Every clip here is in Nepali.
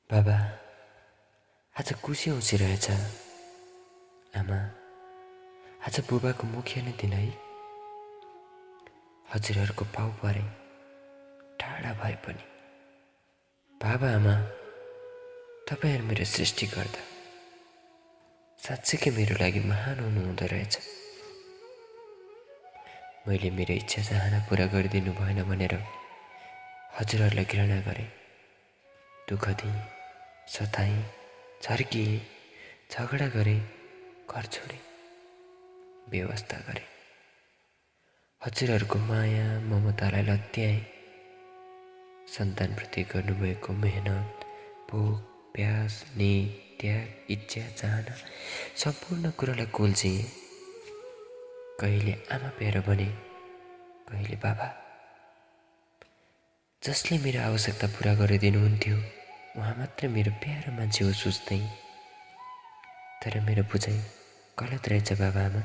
बाबा, आज कुसी औँसी रहेछ। आमा, आज बुबाको मुखिया दिन है। हजुरहरूको पाउ परे टाढा भए पनि बाबा आमा तपाईँहरू मेरो सृष्टिकर्ता साँच्चैकै मेरो लागि महान हुनुहुँदो रहेछ। मैले मेरो इच्छा चाहना पुरा गरिदिनु भएन भनेर हजुरहरूलाई घृणा गरेँ, दुःख दिएँ, सताएँ, झर्किएँ, झगडा गरेँ, घर छोडेँ, व्यवस्था गरेँ। हजुरहरूको माया ममतालाई लत्याएँ। सन्तानप्रति गर्नुभएको मेहनत, भोक, प्यास, नीड, त्याग, इच्छा, चाहना सम्पूर्ण कुरालाई कोल्चिएँ। कहिले आमा प्यारो बने, कहिले बाबा। जसले मेरो आवश्यकता पुरा गरिदिनुहुन्थ्यो उहाँ मात्र मेरो प्यारो मान्छे हो सोच्दै। तर मेरो बुझाइ गलत रहेछ बाबा आमा।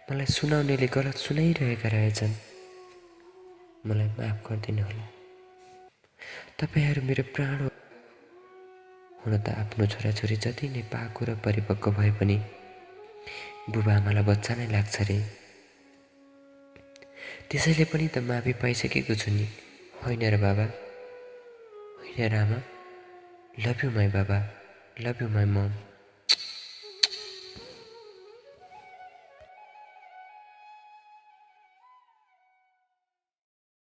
मलाई सुनाउनेले गलत सुनाइरहेका रहेछन्। मलाई माफ गरिदिनु होला। तपाईँहरू मेरो प्राण हो। हुन त आफ्नो छोराछोरी जति नै पाको र परिपक्व भए पनि बुबा आमालाई बच्चा नै लाग्छ रे। त्यसैले पनि त माफी पाइसकेको छु नि, होइन र बाबा, होइन र आमा। लभ यु माई बाबा, लभ यु माई मम।